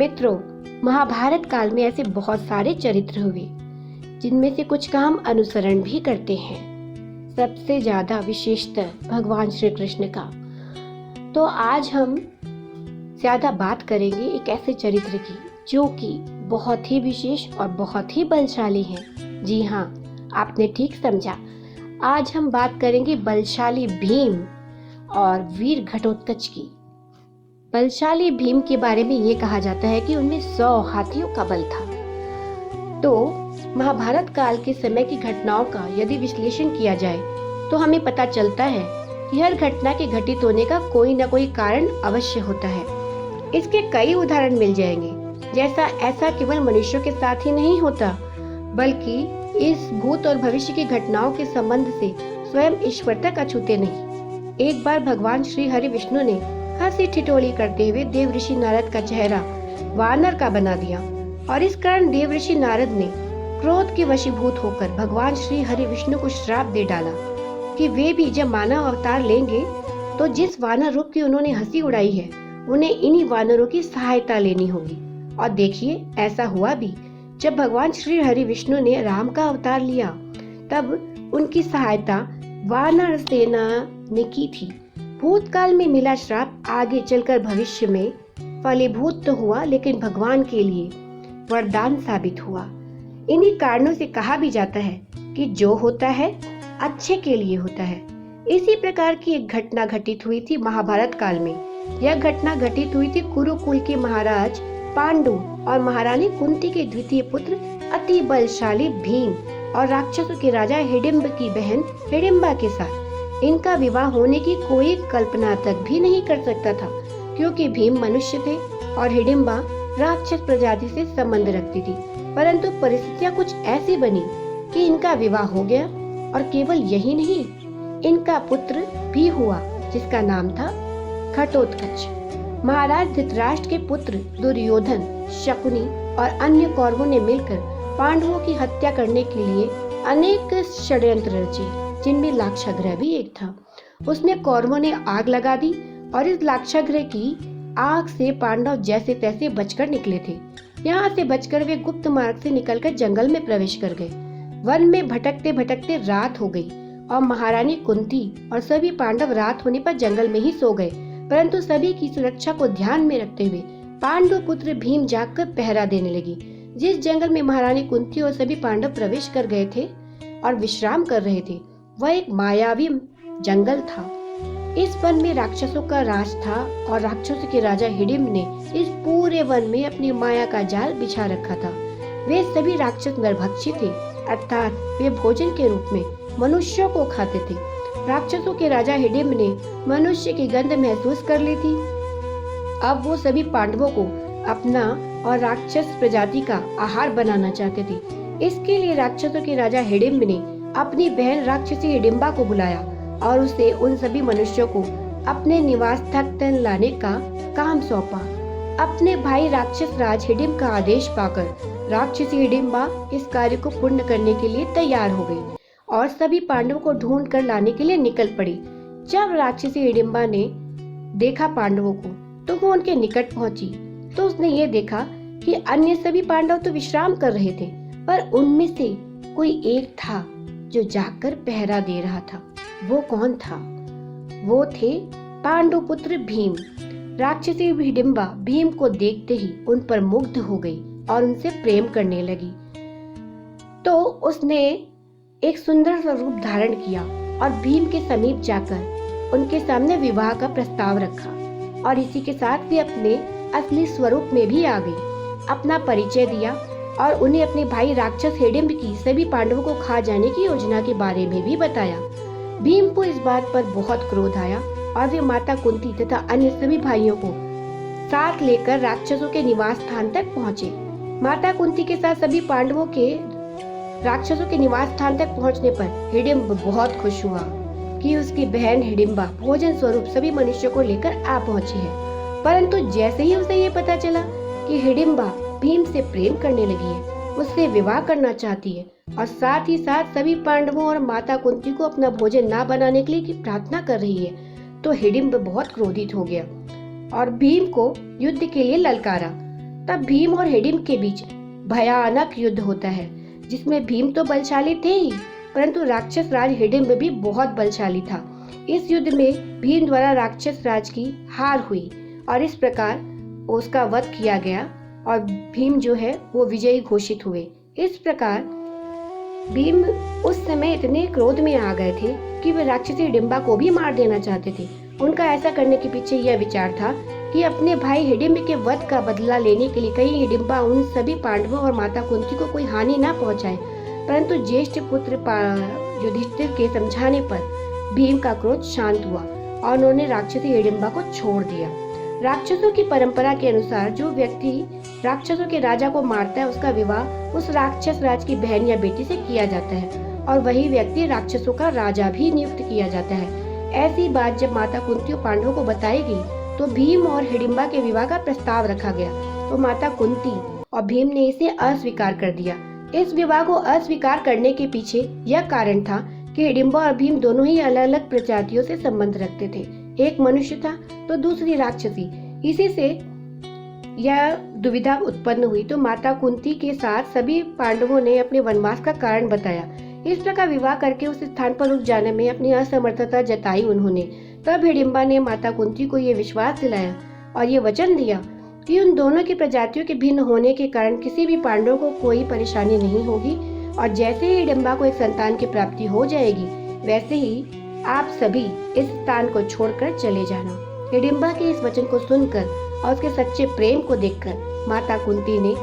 मित्रों, महाभारत काल में ऐसे बहुत सारे चरित्र हुए जिनमें से कुछ का हम अनुसरण भी करते हैं। सबसे ज्यादा विशेषतः भगवान श्री कृष्ण का। तो आज हम ज्यादा बात करेंगे एक ऐसे चरित्र की जो कि बहुत ही विशेष और बहुत ही बलशाली है। जी हाँ, आपने ठीक समझा। आज हम बात करेंगे बलशाली भीम और वीर घटोत्कच की। बलशाली भीम के बारे में ये कहा जाता है कि उनमें 100 हाथियों का बल था। तो महाभारत काल के समय की घटनाओं का यदि विश्लेषण किया जाए तो हमें पता चलता है कि हर घटना के घटित होने का कोई न कोई कारण अवश्य होता है। इसके कई उदाहरण मिल जाएंगे। ऐसा केवल मनुष्यों के साथ ही नहीं होता, बल्कि इस भूत और भविष्य की घटनाओं के संबंध से स्वयं ईश्वर तक अछूते नहीं। एक बार भगवान श्री हरि विष्णु ने हंसी ठिठोली करते हुए देवऋषि नारद का चेहरा वानर का बना दिया और इस कारण देवऋषि नारद ने क्रोध के वशीभूत होकर भगवान श्री हरि विष्णु को श्राप दे डाला कि वे भी जब मानव अवतार लेंगे तो जिस वानर रूप की उन्होंने हंसी उड़ाई है उन्हें इन्हीं वानरों की सहायता लेनी होगी। और देखिए, ऐसा हुआ भी। जब भगवान श्री हरि विष्णु ने राम का अवतार लिया तब उनकी सहायता वानर सेना ने की थी। भूतकाल में मिला श्राप आगे चलकर भविष्य में फलीभूत तो हुआ, लेकिन भगवान के लिए वरदान साबित हुआ। इन्हीं कारणों से कहा भी जाता है कि जो होता है अच्छे के लिए होता है। इसी प्रकार की एक घटना घटित हुई थी महाभारत काल में। यह घटना घटित हुई थी कुरुकुल के महाराज पांडु और महारानी कुंती के द्वितीय पुत्र अति बलशाली भीम और राक्षसों के राजा हिडिंब की बहन हिडिंबा के साथ। इनका विवाह होने की कोई कल्पना तक भी नहीं कर सकता था, क्योंकि भीम मनुष्य थे और हिडिंबा राक्षस प्रजाति से संबंध रखती थी। परंतु परिस्थितियां कुछ ऐसी बनी कि इनका विवाह हो गया और केवल यही नहीं, इनका पुत्र भी हुआ जिसका नाम था घटोत्कच। महाराज धृतराष्ट्र के पुत्र दुर्योधन, शकुनी और अन्य कौरवों ने मिलकर पांडवों की हत्या करने के लिए अनेक षड्यंत्र रचे, जिनमें लाक्षागृह भी एक था। उसमें कौरवों ने आग लगा दी और इस लाक्षागृह की आग से पांडव जैसे तैसे बचकर निकले थे। यहाँ से बचकर वे गुप्त मार्ग से निकलकर जंगल में प्रवेश कर गए। वन में भटकते भटकते रात हो गई और महारानी कुंती और सभी पांडव रात होने पर जंगल में ही सो गए। परंतु सभी की सुरक्षा को ध्यान में रखते हुए पांडव पुत्र भीम जागकर पहरा देने लगी। जिस जंगल में महारानी कुंती और सभी पांडव प्रवेश कर गए थे और विश्राम कर रहे थे, वह एक मायावी जंगल था। इस वन में राक्षसों का राज था और राक्षसों के राजा हिडिंब ने इस पूरे वन में अपनी माया का जाल बिछा रखा था। वे सभी राक्षस नरभक्षी थे, अर्थात वे भोजन के रूप में मनुष्यों को खाते थे। राक्षसों के राजा हिडिंब ने मनुष्य की गंध महसूस कर ली थी। अब वो सभी पांडवों को अपना और राक्षस प्रजाति का आहार बनाना चाहते थे। इसके लिए राक्षसों के राजा हिडिंब ने अपनी बहन राक्षसी हिडिंबा को बुलाया और उसे उन सभी मनुष्यों को अपने निवास तक लाने का काम सौंपा। अपने भाई राक्षस राज हिडिंब का आदेश पाकर राक्षसी हिडिंबा इस कार्य को पूर्ण करने के लिए तैयार हो गई और सभी पांडवों को ढूंढ कर लाने के लिए निकल पड़ी। जब राक्षसी हिडिंबा ने देखा पांडवों को तो वो उनके निकट पहुंची तो उसने ये देखा कि अन्य सभी पांडव तो विश्राम कर रहे थे, पर उनमें से कोई एक था जो जागकर पहरा दे रहा था। वो कौन था? वो थे पांडु पुत्र भीम। राक्षसी हिडिंबा भीम को देखते ही उन पर मुग्ध हो गई और उनसे प्रेम करने लगी। तो उसने एक सुंदर सा रूप धारण किया और भीम के समीप जाकर उनके सामने विवाह का प्रस्ताव रखा और इसी के साथ वे अपने असली स्वरूप में भी आ गई। अपना परिचय दिया और उन्हें अपने भाई राक्षस हिडिंब की सभी पांडवों को खा जाने की योजना के बारे में भी बताया। भीम को इस बात पर बहुत क्रोध आया और वे माता कुंती तथा अन्य सभी भाइयों को साथ लेकर राक्षसों के निवास स्थान तक पहुँचे। माता कुंती के साथ सभी पांडवों के राक्षसों के निवास स्थान तक पहुँचने पर हिडिंब बहुत खुश हुआ कि उसकी बहन हिडिंबा भोजन स्वरूप सभी मनुष्यों को लेकर आ पहुँची है। परंतु जैसे ही उसे ये पता चला कि हिडिंबा भीम से प्रेम करने लगी है, उससे विवाह करना चाहती है और साथ ही साथ सभी पांडवों और माता कुंती को अपना भोजन ना बनाने के लिए प्रार्थना कर रही है, तो हिडिंब बहुत क्रोधित हो गया और भीम को युद्ध के लिए ललकारा। तब भीम और हिडिंबा के बीच भयानक युद्ध होता है, जिसमें भीम तो बलशाली थे ही, परंतु राक्षस राज हिडिंबा भी बहुत बलशाली था। इस युद्ध में भीम द्वारा राक्षस राज की हार हुई और इस प्रकार उसका वध किया गया और भीम जो है वो विजयी घोषित हुए। इस प्रकार भीम उस समय इतने क्रोध में आ गए थे कि वे राक्षसी हिडिंबा को भी मार देना चाहते थे। उनका ऐसा करने के पीछे यह विचार था कि अपने भाई हिडिंबा के वध का बदला लेने के लिए कहीं हिडिंबा उन सभी पांडवों और माता कुंती को कोई हानि न पहुंचाए। परंतु ज्येष्ठ पुत्र युधिष्ठिर के समझाने पर भीम का क्रोध शांत हुआ और उन्होंने राक्षसी हिडिंबा को छोड़ दिया। राक्षसों की परंपरा के अनुसार जो व्यक्ति राक्षसों के राजा को मारता है उसका विवाह उस राक्षस राज की बहन या बेटी से किया जाता है और वही व्यक्ति राक्षसों का राजा भी नियुक्त किया जाता है। ऐसी बात जब माता कुंती और पांडवों को बताई गई तो भीम और हिडिंबा के विवाह का प्रस्ताव रखा गया, तो माता कुंती और भीम ने इसे अस्वीकार कर दिया। इस विवाह को अस्वीकार करने के पीछे यह कारण था कि हिडिंबा और भीम दोनों ही अलग अलग प्रजातियों से संबंध रखते थे, एक मनुष्य था तो दूसरी राक्षसी। इसी से यह दुविधा उत्पन्न हुई, तो माता कुंती के साथ सभी पांडवों ने अपने वनवास का कारण बताया। इस प्रकार विवाह करके उस स्थान पर रुक जाने में अपनी असमर्थता जताई उन्होंने। तब हिडिंबा ने माता कुंती को ये विश्वास दिलाया और ये वचन दिया कि उन दोनों की प्रजातियों के भिन्न होने के कारण किसी भी पांडव को कोई परेशानी नहीं होगी और जैसे ही हिडिंबा को एक संतान की प्राप्ति हो जाएगी वैसे ही आप सभी इस स्थान को छोड़कर चले जाना। हिडिंबा के इस वचन को सुनकर और उसके सच्चे प्रेम को देखकर माता कुंती ने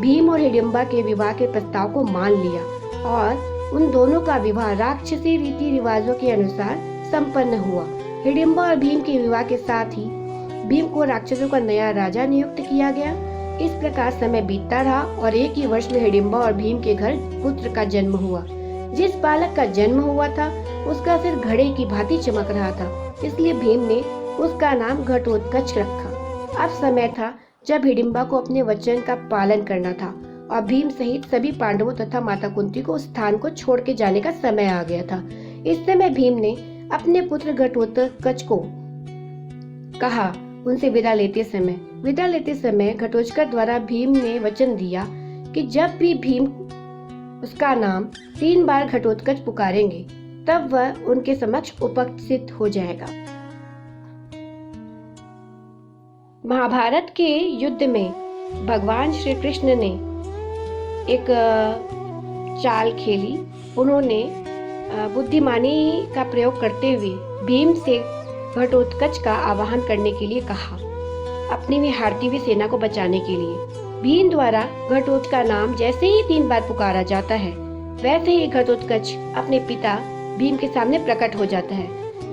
भीम और हिडिंबा के विवाह के प्रस्ताव को मान लिया और उन दोनों का विवाह राक्षसी रीति रिवाजों के अनुसार संपन्न हुआ। हिडिंबा और भीम के विवाह के साथ ही भीम को राक्षसों का नया राजा नियुक्त किया गया। इस प्रकार समय बीतता रहा और एक ही वर्ष में हिडिंबा और भीम के घर पुत्र का जन्म हुआ। जिस बालक का जन्म हुआ था उसका सिर घड़े की भांति चमक रहा था, इसलिए भीम ने उसका नाम घटोत्कच रखा। अब समय था जब हिडिंबा को अपने वचन का पालन करना था और भीम सहित सभी पांडवों तथा माता कुंती को उस स्थान को छोड़ के जाने का समय आ गया था। इस समय भीम ने अपने पुत्र घटोत्कच को कहा। उनसे विदा लेते समय घटोत्कच द्वारा भीम ने वचन दिया कि जब भी भीम उसका नाम 3 बार घटोत्कच पुकारेंगे तब वह उनके समक्ष उपस्थित हो जाएगा। महाभारत के युद्ध में भगवान श्री कृष्ण ने एक चाल खेली। उन्होंने बुद्धिमानी का प्रयोग करते हुए भीम से घटोत्कच का आवाहन करने के लिए कहा, अपनी भी हारती हुई सेना को बचाने के लिए। भीम द्वारा घटोत्कच का नाम जैसे ही 3 बार पुकारा जाता है वैसे ही घटोत्कच अपने पिता भीम के सामने प्रकट हो जाता है।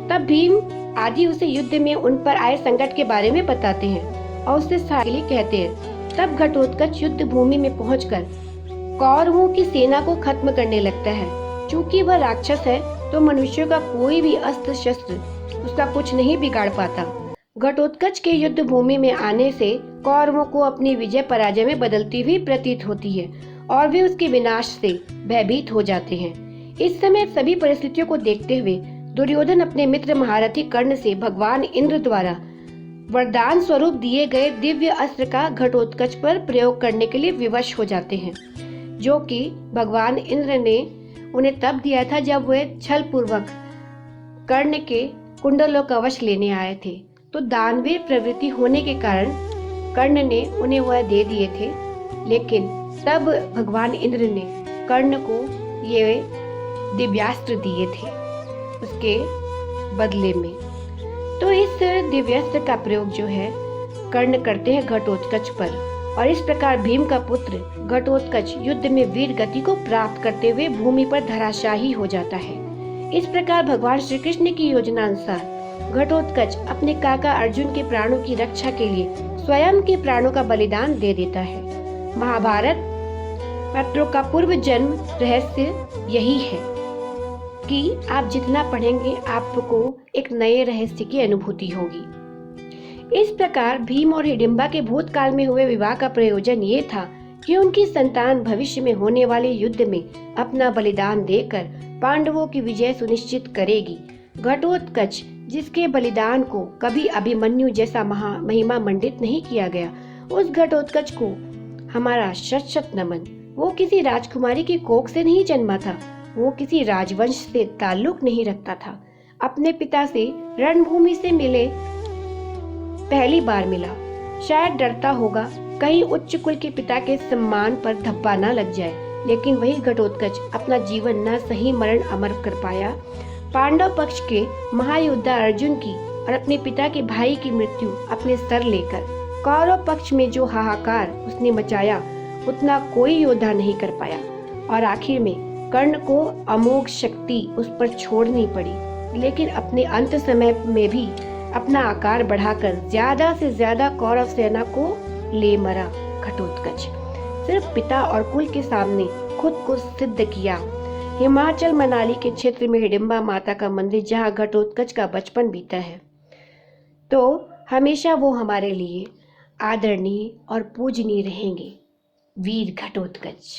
तब भीम आदि उसे युद्ध में उन पर आए संकट के बारे में बताते हैं और उससे सहायता कहते हैं। तब घटोत्कच युद्ध भूमि में पहुंचकर कौरवों की सेना को खत्म करने लगता है। चूंकि वह राक्षस है तो मनुष्यों का कोई भी अस्त्र शस्त्र उसका कुछ नहीं बिगाड़ पाता। घटोत्कच के युद्ध भूमि में आने से कौरवों को अपनी विजय पराजय में बदलती हुई प्रतीत होती है और वे उसके विनाश से भयभीत हो जाते हैं। इस समय सभी परिस्थितियों को देखते हुए दुर्योधन अपने मित्र महारथी कर्ण से भगवान इंद्र द्वारा वरदान स्वरूप दिए गए दिव्य अस्त्र का घटोत्कच पर प्रयोग करने के लिए विवश हो जाते हैं, जो कि भगवान इंद्र ने उन्हें तब दिया था जब वे छल पूर्वक कर्ण के कुंडलों का वश लेने आए थे। तो दानवीर प्रवृत्ति होने के कारण कर्ण ने उन्हें वह दे दिए थे, लेकिन तब भगवान इंद्र ने कर्ण को ये दिव्यास्त्र दिए थे उसके बदले में। तो इस दिव्यास्त्र का प्रयोग जो है कर्ण करते हैं घटोत्कच पर और इस प्रकार भीम का पुत्र घटोत्कच युद्ध में वीर गति को प्राप्त करते हुए भूमि पर धराशायी हो जाता है। इस प्रकार भगवान श्री कृष्ण की योजना अनुसार घटोत्कच अपने काका अर्जुन के प्राणों की रक्षा के लिए स्वयं के प्राणों का बलिदान दे देता है। महाभारत पात्रों का पूर्व जन्म रहस्य यही है कि आप जितना पढ़ेंगे आपको एक नए रहस्य की अनुभूति होगी। इस प्रकार भीम और हिडिंबा के भूतकाल में हुए विवाह का प्रयोजन ये था कि उनकी संतान भविष्य में होने वाले युद्ध में अपना बलिदान देकर पांडवों की विजय सुनिश्चित करेगी। घटोत्कच जिसके बलिदान को कभी अभिमन्यु जैसा महिमा मंडित नहीं किया गया, उस घटोत्कच को हमारा शत शत नमन। वो किसी राजकुमारी की कोख से नहीं जन्मा था, वो किसी राजवंश से ताल्लुक नहीं रखता था। अपने पिता से रणभूमि से मिले, पहली बार मिला। शायद डरता होगा कहीं उच्च कुल के पिता के सम्मान पर धब्बा न लग जाए, लेकिन वही घटोत्कच अपना जीवन न सही मरण अमर कर पाया। पांडव पक्ष के महायोद्धा अर्जुन की और अपने पिता के भाई की मृत्यु अपने सर लेकर कौरव पक्ष में जो हाहाकार उसने मचाया, उतना कोई योद्धा नहीं कर पाया। और आखिर में कर्ण को अमोघ शक्ति उस पर छोड़नी पड़ी, लेकिन अपने अंत समय में भी अपना आकार बढ़ाकर ज्यादा से ज्यादा कौरव सेना को ले मरा घटोत्कच। सिर्फ पिता और कुल के सामने खुद को सिद्ध किया। हिमाचल मनाली के क्षेत्र में हिडिंबा माता का मंदिर, जहाँ घटोत्कच का बचपन बीता है, तो हमेशा वो हमारे लिए आदरणीय और पूजनीय रहेंगे। वीर घटोत्कच।